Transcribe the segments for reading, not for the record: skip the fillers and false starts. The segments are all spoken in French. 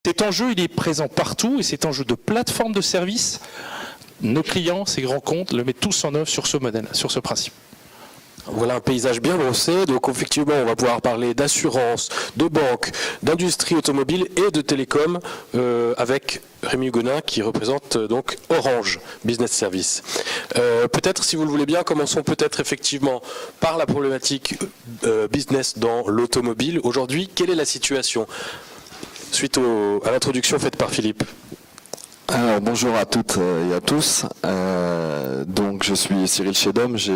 Cet enjeu, il est présent partout et cet enjeu de plateforme de service, nos clients, ces grands comptes, le mettent tous en œuvre sur ce modèle, sur ce principe. Voilà un paysage bien brossé. Donc effectivement, on va pouvoir parler d'assurance, de banque, d'industrie automobile et de télécom avec Rémi Hugonin qui représente donc Orange Business Service. Peut-être, si vous le voulez bien, commençons peut-être effectivement par la problématique business dans l'automobile. Aujourd'hui, quelle est la situation suite à l'introduction faite par Philippe? Alors, bonjour à toutes et à tous. Donc je suis Cyril Chédom, j'ai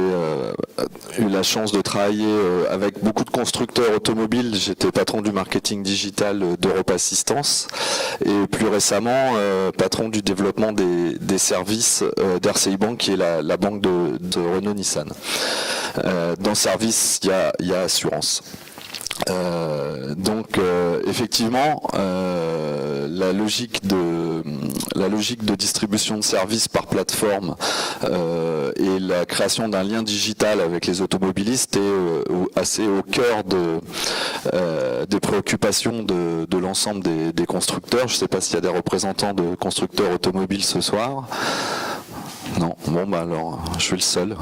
eu la chance de travailler avec beaucoup de constructeurs automobiles. J'étais patron du marketing digital d'Europe Assistance et plus récemment patron du développement des services d'RCI Bank, qui est la banque de Renault Nissan. Dans le service, il y a assurance. Donc effectivement la logique de distribution de services par plateforme et la création d'un lien digital avec les automobilistes est assez au cœur des préoccupations de l'ensemble des constructeurs. Je ne sais pas s'il y a des représentants de constructeurs automobiles ce soir. Non, bon bah alors je suis le seul.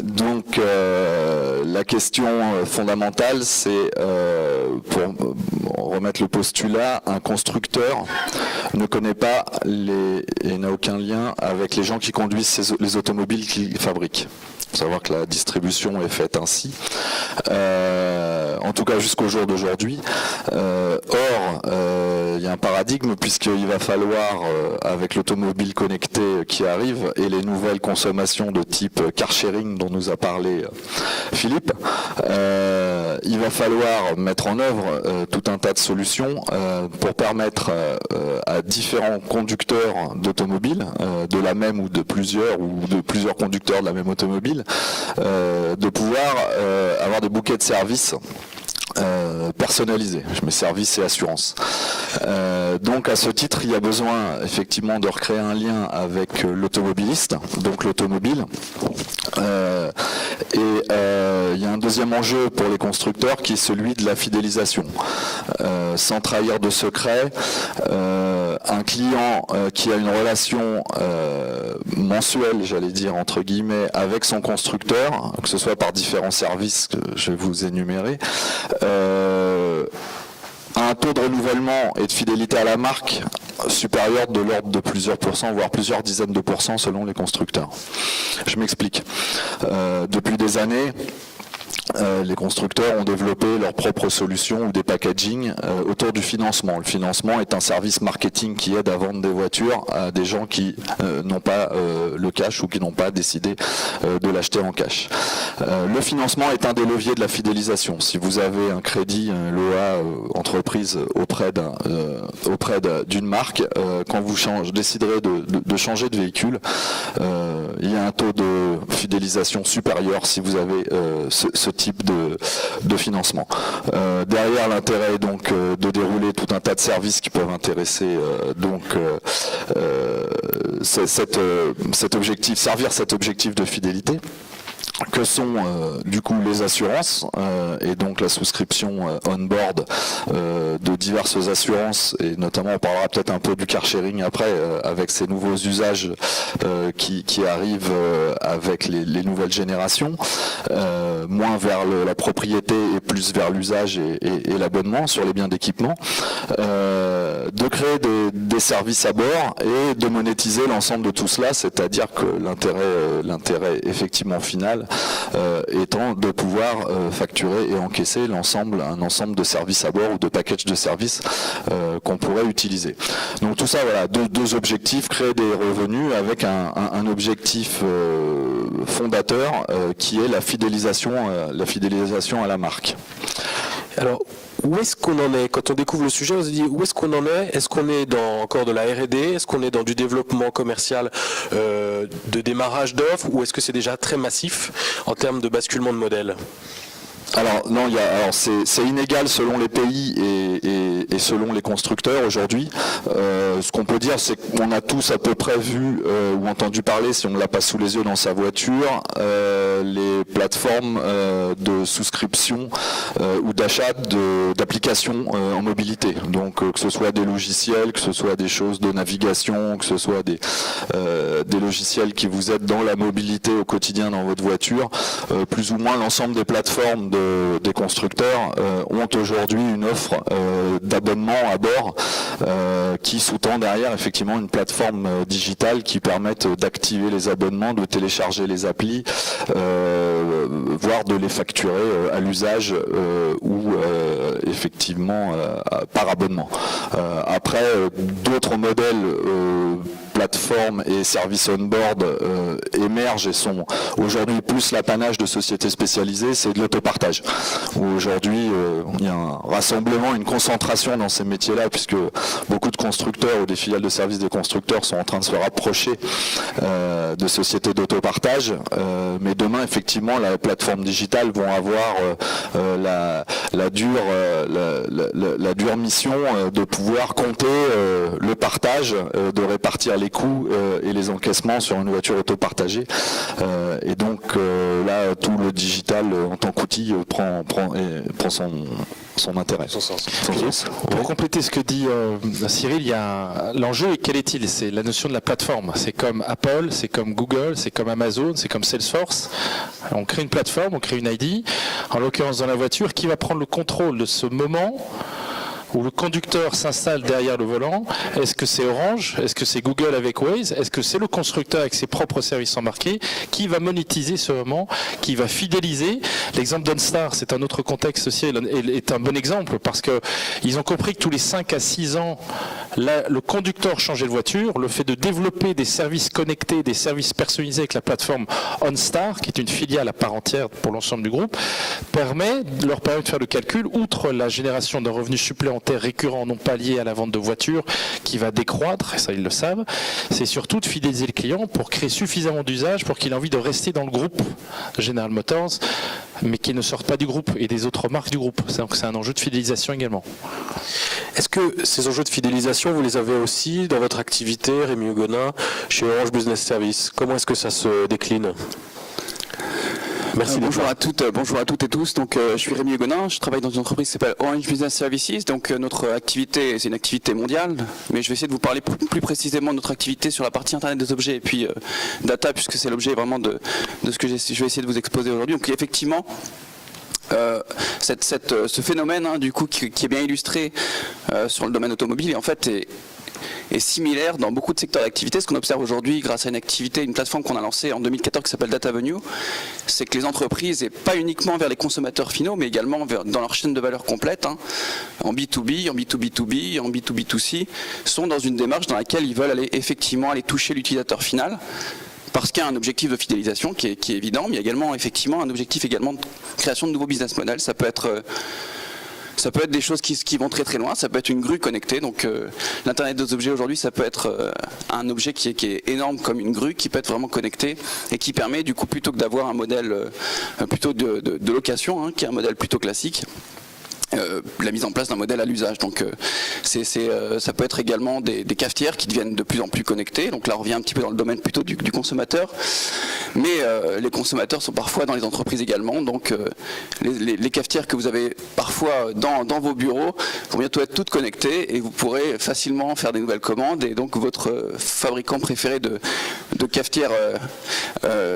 Donc la question fondamentale, c'est pour remettre le postulat, un constructeur ne connaît pas et n'a aucun lien avec les gens qui conduisent les automobiles qu'il fabrique. Il faut savoir que la distribution est faite ainsi, en tout cas jusqu'au jour d'aujourd'hui. Or, il y a un paradigme, puisqu'il va falloir, avec l'automobile connectée qui arrive et les nouvelles consommations de type car sharing dont nous a parlé Philippe, il va falloir mettre en œuvre tout un tas de solutions pour permettre à différents conducteurs d'automobiles, de la même ou de plusieurs conducteurs de la même automobile, de pouvoir avoir des bouquets de services personnalisés. Je mets services et assurance. Donc à ce titre, il y a besoin effectivement de recréer un lien avec l'automobiliste, donc l'automobile. Il y a un deuxième enjeu pour les constructeurs qui est celui de la fidélisation. Sans trahir de secret, un client qui a une relation mensuelle, j'allais dire entre guillemets, avec son constructeur, que ce soit par différents services que je vais vous énumérer, a un taux de renouvellement et de fidélité à la marque supérieur de l'ordre de plusieurs pourcents, voire plusieurs dizaines de pourcents selon les constructeurs. Je m'explique. Depuis des années, les constructeurs ont développé leurs propres solutions ou des packaging autour du financement. Le financement est un service marketing qui aide à vendre des voitures à des gens qui n'ont pas le cash ou qui n'ont pas décidé de l'acheter en cash. Le financement est un des leviers de la fidélisation. Si vous avez un crédit, l'OA entreprise auprès d'une marque, quand vous déciderez de changer de véhicule, il y a un taux de fidélisation supérieur si vous avez ce type de financement. Derrière, l'intérêt est donc de dérouler tout un tas de services qui peuvent intéresser cet objectif, servir cet objectif de fidélité, que sont du coup les assurances et donc la souscription on-board de diverses assurances, et notamment on parlera peut-être un peu du car sharing après avec ces nouveaux usages qui arrivent avec les nouvelles générations, moins vers la propriété et plus vers l'usage et l'abonnement sur les biens d'équipement, de créer des services à bord et de monétiser l'ensemble de tout cela, c'est-à-dire que l'intérêt effectivement final étant de pouvoir facturer et encaisser un ensemble de services à bord ou de packages de services qu'on pourrait utiliser. Donc tout ça, voilà, deux objectifs, créer des revenus avec un objectif fondateur qui est la fidélisation à la marque. Alors, où est-ce qu'on en est? Quand on découvre le sujet, on se dit où est-ce qu'on en est? Est-ce qu'on est dans encore de la R&D? Est-ce qu'on est dans du développement commercial de démarrage d'offres? Ou est-ce que c'est déjà très massif en termes de basculement de modèle? Alors non, c'est inégal selon les pays et selon les constructeurs aujourd'hui. Ce qu'on peut dire, c'est qu'on a tous à peu près vu ou entendu parler, si on ne l'a pas sous les yeux dans sa voiture, les plateformes de souscription ou d'achat d'applications en mobilité. Donc que ce soit des logiciels, que ce soit des choses de navigation, que ce soit des logiciels qui vous aident dans la mobilité au quotidien dans votre voiture, plus ou moins l'ensemble des plateformes des constructeurs ont aujourd'hui une offre d'abonnement à bord qui sous-tend derrière effectivement une plateforme digitale qui permette d'activer les abonnements, de télécharger les applis, voire de les facturer à l'usage ou effectivement par abonnement. Après, d'autres modèles plateformes et services on-board émergent et sont aujourd'hui plus l'apanage de sociétés spécialisées, c'est de l'autopartage. Aujourd'hui, il y a un rassemblement, une concentration dans ces métiers-là, puisque beaucoup de constructeurs ou des filiales de services des constructeurs sont en train de se rapprocher de sociétés d'autopartage. Mais demain, effectivement, la plateforme digitale vont avoir la dure mission de pouvoir compter le partage, de répartir les coûts et les encaissements sur une voiture autopartagée. Et donc là, tout le digital en tant qu'outil prend son intérêt. Son sens. Pour compléter ce que dit Cyril, il y a l'enjeu, et quel est-il? C'est la notion de la plateforme. C'est comme Apple, c'est comme Google, c'est comme Amazon, c'est comme Salesforce. On crée une plateforme, on crée une ID, en l'occurrence dans la voiture, qui va prendre le contrôle de ce moment où le conducteur s'installe derrière le volant. Est-ce que c'est Orange? Est-ce que c'est Google avec Waze? Est-ce que c'est le constructeur avec ses propres services embarqués qui va monétiser ce moment, qui va fidéliser? L'exemple d'OnStar, c'est un autre contexte aussi, est un bon exemple, parce qu'ils ont compris que tous les 5 à 6 ans, le conducteur changeait de voiture. Le fait de développer des services connectés, des services personnalisés avec la plateforme OnStar, qui est une filiale à part entière pour l'ensemble du groupe, leur permet de faire le calcul, outre la génération d'un revenu supplémentaire récurrent non pas lié à la vente de voitures qui va décroître, et ça ils le savent, c'est surtout de fidéliser le client pour créer suffisamment d'usage pour qu'il ait envie de rester dans le groupe General Motors, mais qu'il ne sorte pas du groupe et des autres marques du groupe. Donc c'est un enjeu de fidélisation également. Est-ce que ces enjeux de fidélisation, vous les avez aussi dans votre activité, Rémi Hugonin, chez Orange Business Services? Comment est-ce que ça se décline? Merci. Bonjour à toutes et tous. Donc, je suis Rémi Hugonin, je travaille dans une entreprise qui s'appelle Orange Business Services. Donc, notre activité, c'est une activité mondiale, mais je vais essayer de vous parler plus précisément de notre activité sur la partie Internet des objets et puis data, puisque c'est l'objet vraiment de ce que je vais essayer de vous exposer aujourd'hui. Donc, effectivement, ce phénomène, du coup, qui est bien illustré sur le domaine automobile, et en fait est similaire dans beaucoup de secteurs d'activité. Ce qu'on observe aujourd'hui grâce à une plateforme qu'on a lancée en 2014 qui s'appelle DataVenue, c'est que les entreprises, et pas uniquement vers les consommateurs finaux, mais également dans leur chaîne de valeur complète, en B2B, en B2B2B, en B2B2C, sont dans une démarche dans laquelle ils veulent aller toucher l'utilisateur final, parce qu'il y a un objectif de fidélisation qui est évident, mais il y a également effectivement un objectif également de création de nouveaux business models. Ça peut être des choses qui vont très très loin, ça peut être une grue connectée, donc l'Internet des objets aujourd'hui, ça peut être un objet qui est énorme comme une grue, qui peut être vraiment connecté et qui permet du coup, plutôt que d'avoir un modèle plutôt de location, qui est un modèle plutôt classique, la mise en place d'un modèle à l'usage. Donc ça peut être également des cafetières qui deviennent de plus en plus connectées. Donc là on revient un petit peu dans le domaine plutôt du consommateur, mais les consommateurs sont parfois dans les entreprises également. Donc les cafetières que vous avez parfois dans vos bureaux vont bientôt être toutes connectées et vous pourrez facilement faire des nouvelles commandes, et donc votre fabricant préféré de cafetière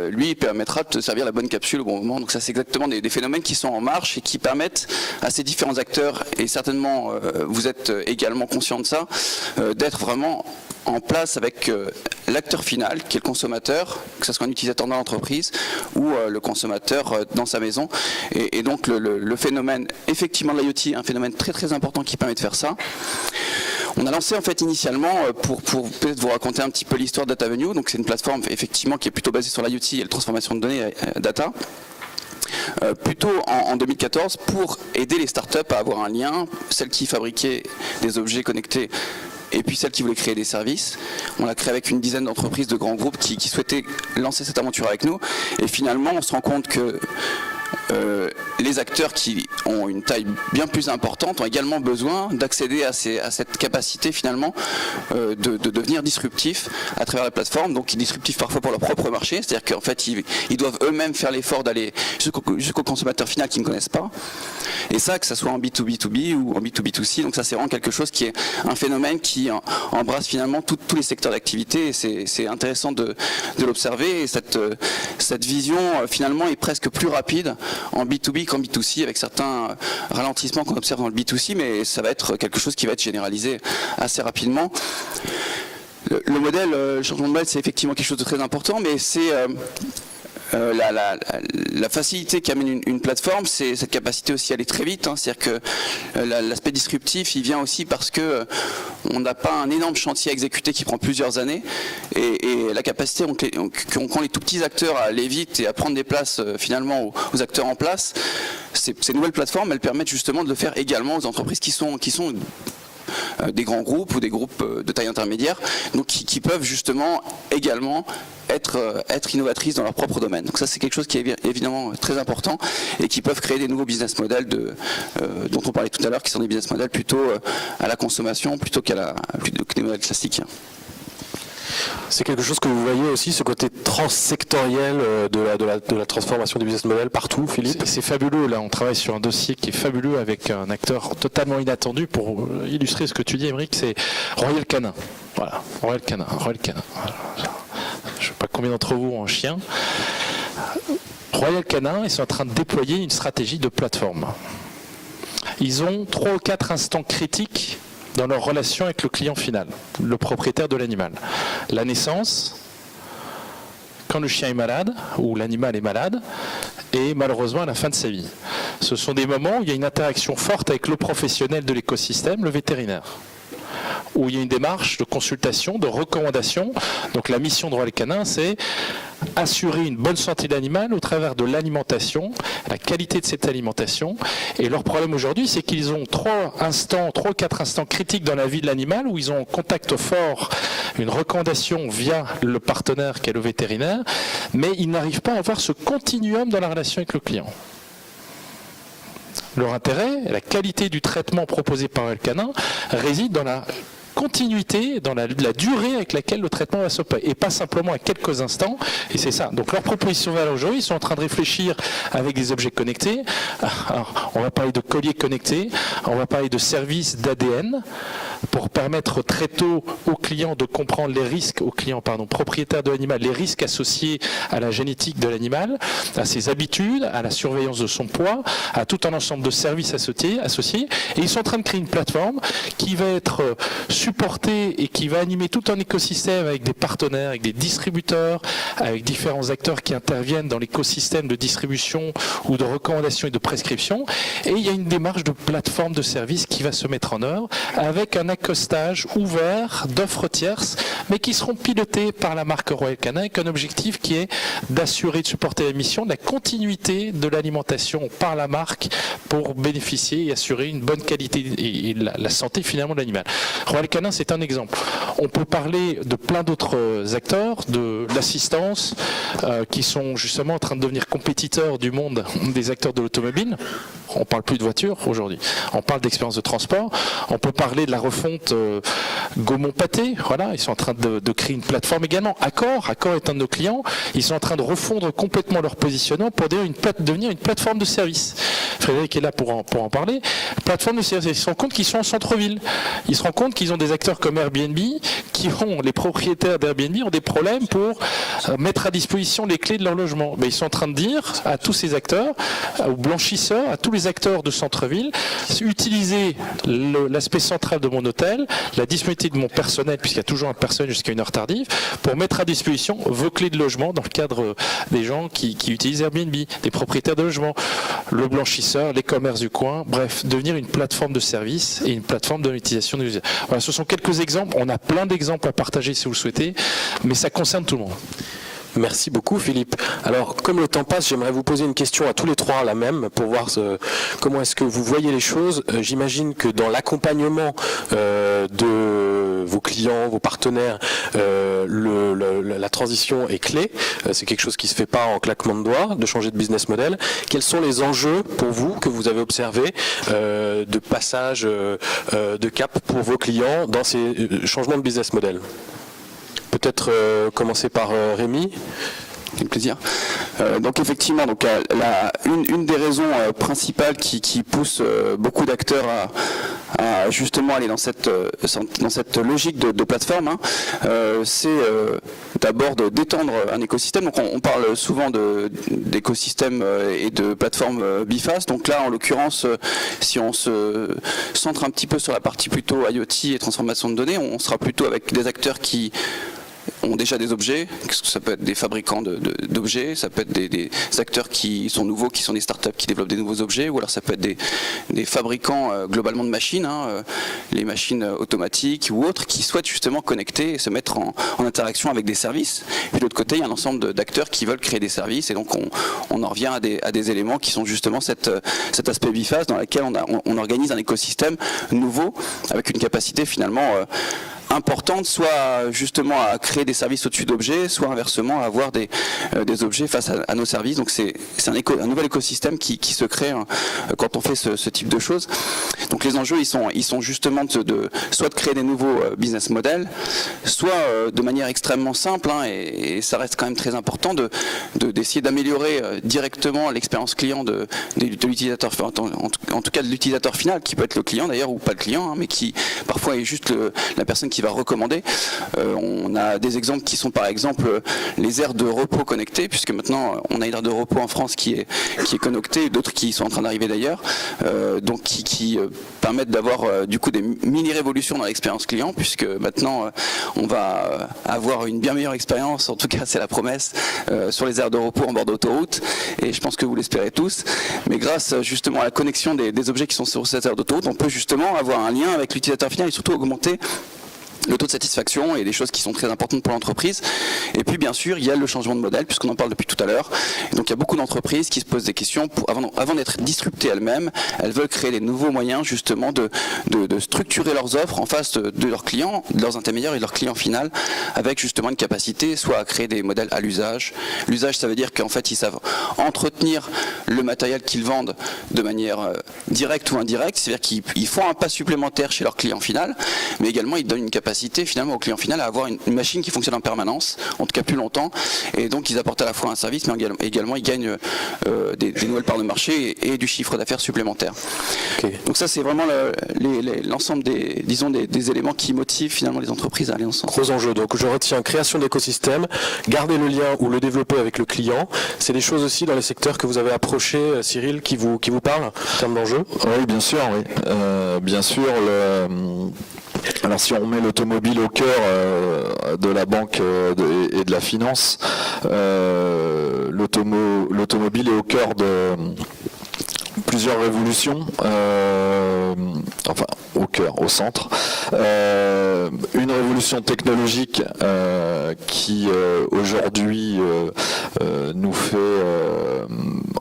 lui permettra de servir la bonne capsule au bon moment. Donc ça, c'est exactement des phénomènes qui sont en marche et qui permettent à ces différents acteurs, et certainement vous êtes également conscient de ça, d'être vraiment en place avec l'acteur final qui est le consommateur, que ce soit un utilisateur dans l'entreprise ou le consommateur dans sa maison, et donc le phénomène effectivement de l'IoT est un phénomène très très important qui permet de faire ça. On a lancé en fait initialement, pour peut-être vous raconter un petit peu l'histoire de DataVenue, donc c'est une plateforme effectivement qui est plutôt basée sur l'IoT et la transformation de données data, plutôt en 2014, pour aider les startups à avoir un lien, celles qui fabriquaient des objets connectés et puis celles qui voulaient créer des services. On l'a créé avec une dizaine d'entreprises de grands groupes qui souhaitaient lancer cette aventure avec nous, et finalement on se rend compte que les acteurs qui ont une taille bien plus importante ont également besoin d'accéder à cette capacité finalement de devenir disruptifs à travers la plateforme, donc disruptifs parfois pour leur propre marché, c'est-à-dire qu'en fait ils doivent eux-mêmes faire l'effort d'aller jusqu'au consommateur final qu'ils ne connaissent pas, et ça, que ça soit en B2B2B ou en B2B2C, donc ça c'est vraiment quelque chose qui est un phénomène qui embrasse finalement tous les secteurs d'activité, et c'est intéressant de l'observer, et cette vision finalement est presque plus rapide en B2B qu'en B2C, avec certains ralentissements qu'on observe dans le B2C, mais ça va être quelque chose qui va être généralisé assez rapidement. Le modèle, le changement de modèle, c'est effectivement quelque chose de très important, mais c'est la facilité qu'amène une plateforme, c'est cette capacité aussi à aller très vite, hein. C'est-à-dire que l'aspect disruptif, il vient aussi parce que on n'a pas un énorme chantier à exécuter qui prend plusieurs années, et la capacité qu'ont les tout petits acteurs à aller vite et à prendre des places finalement aux acteurs en place, ces nouvelles plateformes, elles permettent justement de le faire également aux entreprises qui sont des grands groupes ou des groupes de taille intermédiaire, donc qui peuvent justement également être innovatrices dans leur propre domaine. Donc ça, c'est quelque chose qui est évidemment très important, et qui peuvent créer des nouveaux business models dont on parlait tout à l'heure, qui sont des business models plutôt à la consommation plutôt que des modèles classiques. C'est quelque chose que vous voyez aussi, ce côté transsectoriel de la transformation du business model partout, Philippe? C'est fabuleux, là on travaille sur un dossier qui est fabuleux avec un acteur totalement inattendu pour illustrer ce que tu dis, Émeric, c'est Royal Canin. Voilà, Royal Canin. Je ne sais pas combien d'entre vous ont un chien. Royal Canin, ils sont en train de déployer une stratégie de plateforme. Ils ont 3 ou 4 instants critiques dans leur relation avec le client final, le propriétaire de l'animal. La naissance, quand le chien est malade, ou l'animal est malade, et malheureusement à la fin de sa vie. Ce sont des moments où il y a une interaction forte avec le professionnel de l'écosystème, le vétérinaire, où il y a une démarche de consultation, de recommandation. Donc la mission de Royal Canin, c'est assurer une bonne santé de l'animal au travers de l'alimentation, la qualité de cette alimentation. Et leur problème aujourd'hui, c'est qu'ils ont 3 ou 4 instants critiques dans la vie de l'animal où ils ont un contact fort, une recommandation via le partenaire qu'est le vétérinaire, mais ils n'arrivent pas à avoir ce continuum dans la relation avec le client. Leur intérêt, la qualité du traitement proposé par Royal Canin réside dans la continuité, dans la durée avec laquelle le traitement va s'opérer, et pas simplement à quelques instants, et c'est ça. Donc leur proposition valeur aujourd'hui, ils sont en train de réfléchir avec des objets connectés. Alors, on va parler de colliers connectés, on va parler de services d'ADN, pour permettre très tôt aux clients de comprendre les risques, propriétaires de l'animal, les risques associés à la génétique de l'animal, à ses habitudes, à la surveillance de son poids, à tout un ensemble de services associés. Et ils sont en train de créer une plateforme qui va être supportée et qui va animer tout un écosystème avec des partenaires, avec des distributeurs, avec différents acteurs qui interviennent dans l'écosystème de distribution ou de recommandation et de prescription. Et il y a une démarche de plateforme de services qui va se mettre en œuvre avec un accostage ouvert d'offres tierces, mais qui seront pilotées par la marque Royal Canin, avec un objectif qui est d'assurer, de supporter la mission de la continuité de l'alimentation par la marque pour bénéficier et assurer une bonne qualité et la santé finalement de l'animal. Royal Canin, c'est un exemple. On peut parler de plein d'autres acteurs, de l'assistance, qui sont justement en train de devenir compétiteurs du monde des acteurs de l'automobile. On ne parle plus de voiture aujourd'hui, on parle d'expérience de transport. On peut parler de la refonte Gaumont-Pâté, voilà, ils sont en train de créer une plateforme également. Accor est un de nos clients, ils sont en train de refondre complètement leur positionnement pour devenir une plateforme de service. Frédéric est là pour en parler. Plateforme de service, ils se rendent compte qu'ils sont en centre-ville. Ils se rendent compte qu'ils ont des acteurs comme Airbnb, les propriétaires d'Airbnb ont des problèmes pour mettre à disposition les clés de leur logement. Mais ils sont en train de dire à tous ces acteurs, aux blanchisseurs, à tous les acteurs de centre-ville, utilisez l'aspect central de mon hôtel, la disponibilité de mon personnel, puisqu'il y a toujours un personnel jusqu'à une heure tardive, pour mettre à disposition vos clés de logement dans le cadre des gens qui utilisent Airbnb, des propriétaires de logement, le blanchisseur, les commerces du coin, bref, devenir une plateforme de service et une plateforme de monétisation de l'usage. Voilà, ce sont quelques exemples, on a plein d'exemples à partager si vous le souhaitez, mais ça concerne tout le monde. Merci beaucoup Philippe. Alors comme le temps passe, j'aimerais vous poser une question à tous les trois, la même, pour voir comment est-ce que vous voyez les choses. J'imagine que dans l'accompagnement de vos clients, vos partenaires, la transition est clé. C'est quelque chose qui ne se fait pas en claquement de doigts, de changer de business model. Quels sont les enjeux pour vous que vous avez observés de passage de cap pour vos clients dans ces changements de business model? Peut-être commencer par Rémi. Avec plaisir. Donc effectivement, une des raisons principales qui pousse beaucoup d'acteurs à justement aller dans cette logique de plateforme, c'est d'abord d'étendre un écosystème. Donc on parle souvent d'écosystème et de plateforme biface. Donc là, en l'occurrence, si on se centre un petit peu sur la partie plutôt IoT et transformation de données, on sera plutôt avec des acteurs qui ont déjà des objets, ça peut être des fabricants d'objets, ça peut être des acteurs qui sont nouveaux, qui sont des startups qui développent des nouveaux objets, ou alors ça peut être des fabricants globalement de machines, les machines automatiques ou autres, qui souhaitent justement connecter et se mettre en interaction avec des services. Puis de l'autre côté, il y a un ensemble d'acteurs qui veulent créer des services, et donc on en revient à des éléments qui sont justement cet aspect biface dans lequel on organise un écosystème nouveau, avec une capacité finalement importante, soit justement à créer des services au-dessus d'objets, soit inversement à avoir des objets face à nos services. Donc c'est un nouvel écosystème qui se crée quand on fait ce type de choses. Donc les enjeux, ils sont justement soit de créer des nouveaux business models, soit de manière extrêmement simple, et ça reste quand même très important, d'essayer d'améliorer directement l'expérience client de l'utilisateur, en tout cas de l'utilisateur final, qui peut être le client d'ailleurs ou pas le client, mais qui parfois est juste la personne qui va recommander. On a des exemples qui sont par exemple les aires de repos connectées, puisque maintenant on a une aire de repos en France qui est connectée, d'autres qui sont en train d'arriver d'ailleurs, donc qui permettent d'avoir du coup des mini-révolutions dans l'expérience client, puisque maintenant on va avoir une bien meilleure expérience, en tout cas c'est la promesse, sur les aires de repos en bord d'autoroute, et je pense que vous l'espérez tous, mais grâce justement à la connexion des objets qui sont sur cette aire d'autoroute, on peut justement avoir un lien avec l'utilisateur final et surtout augmenter le taux de satisfaction et des choses qui sont très importantes pour l'entreprise. Et puis bien sûr il y a le changement de modèle, puisqu'on en parle depuis tout à l'heure. Et donc il y a beaucoup d'entreprises qui se posent des questions avant d'être disruptées elles-mêmes. Elles veulent créer des nouveaux moyens justement de structurer leurs offres en face de leurs clients, de leurs intermédiaires et de leurs clients final, avec justement une capacité soit à créer des modèles à l'usage. L'usage, ça veut dire qu'en fait ils savent entretenir le matériel qu'ils vendent de manière directe ou indirecte, c'est-à-dire qu'ils font un pas supplémentaire chez leur client final, mais également ils donnent une capacité finalement au client final à avoir une machine qui fonctionne en permanence, en tout cas plus longtemps, et donc ils apportent à la fois un service, mais également ils gagnent des nouvelles parts de marché et du chiffre d'affaires supplémentaire. Okay. Donc ça c'est vraiment l'ensemble des éléments qui motivent finalement les entreprises à aller ensemble. Gros enjeux, donc je retiens création d'écosystème, garder le lien ou le développer avec le client. C'est des choses aussi dans les secteurs que vous avez approchés, Cyril, qui vous parlent en termes d'enjeux? Oui, bien sûr, oui. Bien sûr, alors si on met l'automobile au cœur de la banque et de la finance, l'automobile est au cœur de plusieurs révolutions, enfin au cœur, au centre. Une révolution technologique qui aujourd'hui nous fait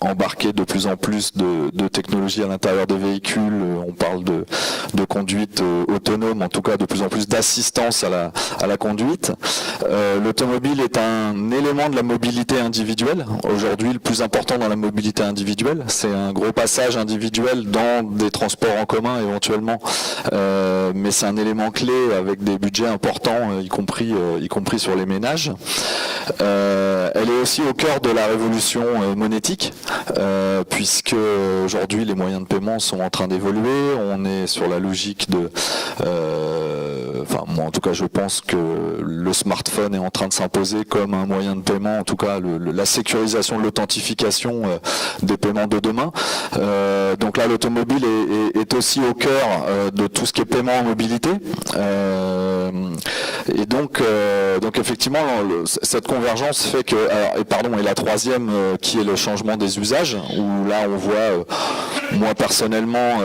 embarquer de plus en plus de technologies à l'intérieur des véhicules. On parle de conduite autonome, en tout cas de plus en plus d'assistance à la conduite. L'automobile est un élément de la mobilité individuelle. Aujourd'hui, le plus important dans la mobilité individuelle, c'est un gros passage individuel dans des transports en commun éventuellement, mais c'est un élément clé avec des budgets importants, y compris sur les ménages. Elle est aussi au cœur de la révolution monétique, puisque aujourd'hui les moyens de paiement sont en train d'évoluer. On est sur la logique enfin moi en tout cas je pense que le smartphone est en train de s'imposer comme un moyen de paiement, en tout cas la sécurisation de l'authentification des paiements de demain. Donc là l'automobile est aussi au cœur de tout ce qui est paiement en mobilité, et donc effectivement cette convergence fait que et la troisième qui est le changement des usages, où là on voit moi personnellement,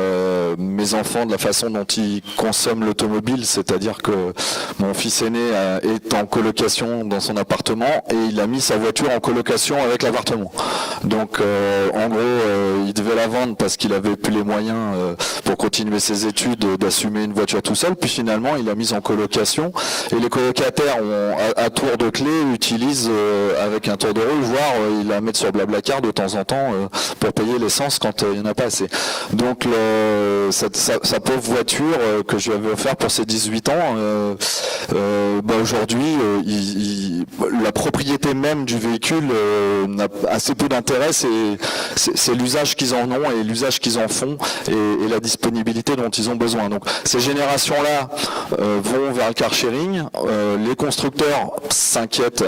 mes enfants, de la façon dont ils consomment l'automobile, c'est-à-dire que mon fils aîné est en colocation dans son appartement et il a mis sa voiture en colocation avec l'appartement. Donc en gros, il devait la vendre parce qu'il avait plus les moyens pour continuer ses études d'assumer une voiture tout seul, puis finalement il l'a mise en colocation et les colocataires ont, à tour de clé utilisent avec un tour de rôle, voire ils la mettent sur Blablacar de temps en temps pour payer l'essence quand il n'y en a pas assez. Donc sa pauvre voiture que je lui avais offert pour ses 18 ans, aujourd'hui la propriété même du véhicule n'a assez peu d'intérêt, c'est l'usage qu'ils en ont et l'usage qu'ils en font et la disponibilité dont ils ont besoin. Donc ces générations-là vont vers le car sharing. Les constructeurs s'inquiètent,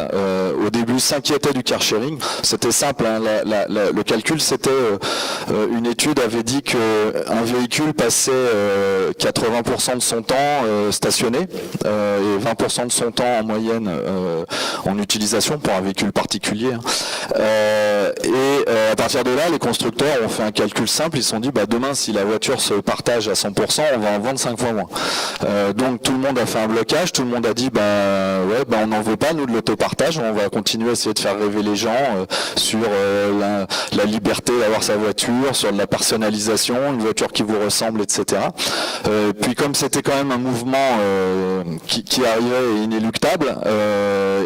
au début s'inquiétaient du car sharing. C'était simple, hein, le calcul c'était une étude avait dit qu'un véhicule passait 80% de son temps stationné et 20% de son temps en moyenne en utilisation pour un véhicule particulier. À partir de là, les constructeurs ont fait un calcul simple, ils se sont dit demain si la voiture se partage à 100%, on va en vendre 5 fois moins. Donc tout le monde a fait un blocage, tout le monde a dit on n'en veut pas nous de l'autopartage, on va continuer à essayer de faire rêver les gens sur la liberté d'avoir sa voiture, sur de la personnalisation, une voiture qui vous ressemble, etc. Puis comme c'était quand même un mouvement qui arrivait inéluctable,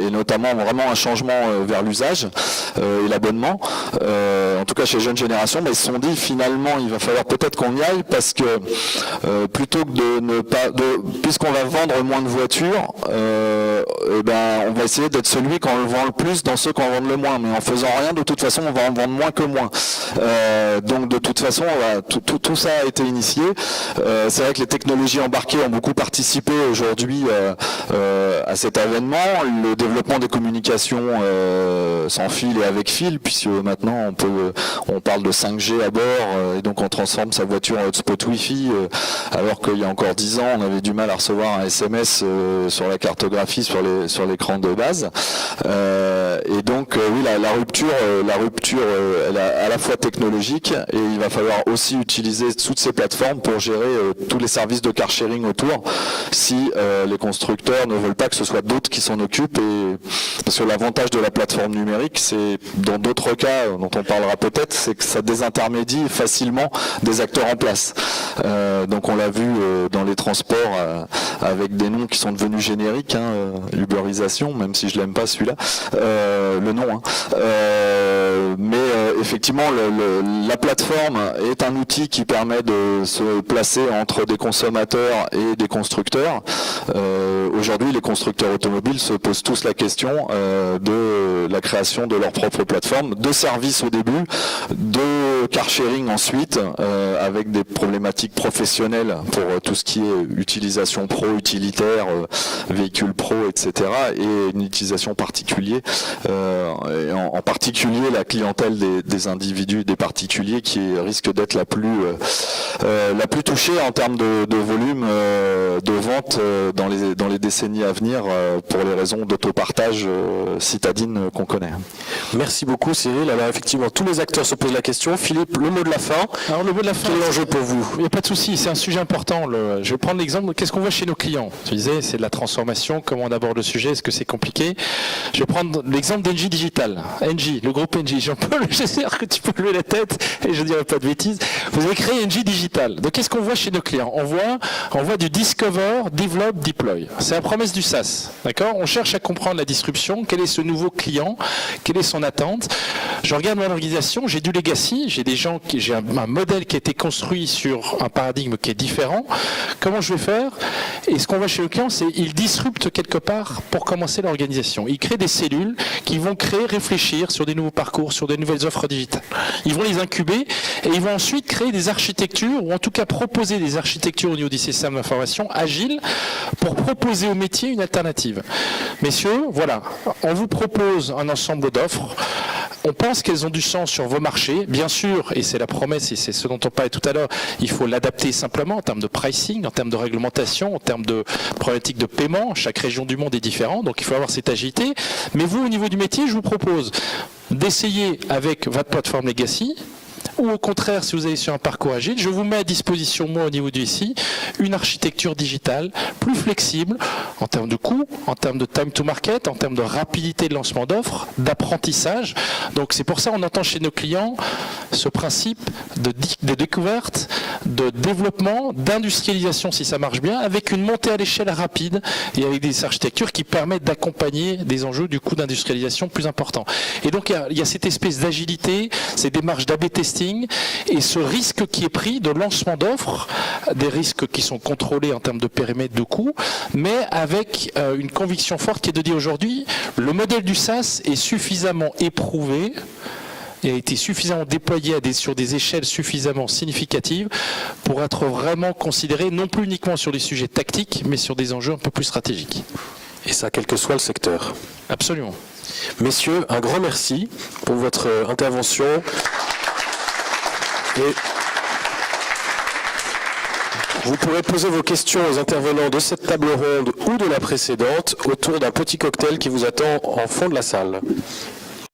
et notamment vraiment un changement vers l'usage et l'abonnement, en tout cas chez Jeune Génération, ils se sont dit finalement il va falloir peut-être qu'on y aille parce que plutôt que puisqu'on va vendre moins de voitures, on va essayer d'être celui qu'on le vend le plus dans ceux qu'on vend le moins, mais en faisant rien de toute façon on va en vendre moins que moins. Donc de toute façon tout ça a été initié. C'est vrai que les technologies embarquées ont beaucoup participé aujourd'hui à cet événement, le développement des communications sans fil et avec fil, puisque maintenant on parle de 5G à bord et donc on transforme sa voiture en hotspot Wi-Fi alors qu'il y a encore 10 ans on avait du mal à recevoir un SMS sur la cartographie sur l'écran de base. Et donc oui la rupture elle est à la fois technologique et il va falloir aussi utiliser toutes ces plateformes pour gérer tous les services de car sharing autour si les constructeurs ne veulent pas que ce soit d'autres qui s'en occupent, parce que l'avantage de la plateforme numérique c'est dans d'autres cas dont on parlera peut-être, c'est que ça désintermédie facilement des acteurs en place. Donc on l'a vu dans les transports avec des noms qui sont devenus génériques, Uberisation, même si je l'aime pas celui-là, le nom. Mais effectivement la plateforme est un outil qui permet de se placer entre des consommateurs et des constructeurs. Aujourd'hui les constructeurs automobiles se posent tous la question de la création de leur propre plateforme, de services au début, de car sharing ensuite, avec des problématiques professionnelles pour tout ce qui est utilisation pro, utilitaire, véhicule pro, etc. et une utilisation particulière, en particulier la clientèle des individus, des particuliers qui risque d'être la plus touchée en termes de volume de vente dans les décennies à venir pour les raisons d'autopartage citadine qu'on connaît. Merci beaucoup Cyril. Alors effectivement tous les acteurs se posent la question. Philippe, le mot de la fin. Alors le mot de la fin, quel est l'enjeu pour vous? Il n'y a pas de souci, c'est un sujet important. Je vais prendre l'exemple, qu'est-ce qu'on voit chez nos clients? Tu disais, c'est de la transformation, comment on aborde le sujet, est-ce que c'est compliqué? Je vais prendre l'exemple d'Engie Digital. Engie, le groupe Engie, j'espère que tu peux lever la tête et je ne dirai pas de bêtises. Vous avez créé Engie Digital. Donc qu'est-ce qu'on voit chez nos clients? On voit du Discover, Develop, Deploy. C'est la promesse du SaaS. D'accord? On cherche à comprendre la disruption, quel est ce nouveau client, quelle est son attente. Je regarde mon organisation, j'ai du legacy, j'ai un modèle qui a été construit sur un paradigme qui est différent. Comment je vais faire? Et ce qu'on voit chez le client, c'est qu'il disrupte quelque part pour commencer l'organisation. Il crée des cellules qui vont réfléchir sur des nouveaux parcours, sur des nouvelles offres digitales. Ils vont les incuber et ils vont ensuite créer des architectures, ou en tout cas proposer des architectures au niveau des systèmes d'information agiles pour proposer au métier une alternative. Messieurs, voilà, on vous propose un ensemble d'offres. On pense qu'elles ont du sens sur vos marchés, bien sûr, et c'est la promesse, et c'est ce dont on parlait tout à l'heure, il faut l'adapter simplement en termes de pricing, en termes de réglementation, en termes de problématiques de paiement. Chaque région du monde est différente, donc il faut avoir cette agilité. Mais vous, au niveau du métier, je vous propose d'essayer avec votre plateforme Legacy, ou au contraire, si vous allez sur un parcours agile, je vous mets à disposition, moi, au niveau du SI, une architecture digitale plus flexible en termes de coût, en termes de time to market, en termes de rapidité de lancement d'offres, d'apprentissage. Donc c'est pour ça qu'on entend chez nos clients ce principe de découverte, de développement, d'industrialisation si ça marche bien, avec une montée à l'échelle rapide et avec des architectures qui permettent d'accompagner des enjeux du coût d'industrialisation plus importants. Et donc il y a cette espèce d'agilité, ces démarches d'A/B testing et ce risque qui est pris de lancement d'offres, des risques qui sont contrôlés en termes de périmètre de coût, mais avec une conviction forte qui est de dire aujourd'hui, le modèle du SaaS est suffisamment éprouvé et a été suffisamment déployé sur des échelles suffisamment significatives pour être vraiment considéré non plus uniquement sur des sujets tactiques, mais sur des enjeux un peu plus stratégiques. Et ça, quel que soit le secteur. Absolument. Messieurs, un grand merci pour votre intervention. Et vous pourrez poser vos questions aux intervenants de cette table ronde ou de la précédente autour d'un petit cocktail qui vous attend en fond de la salle.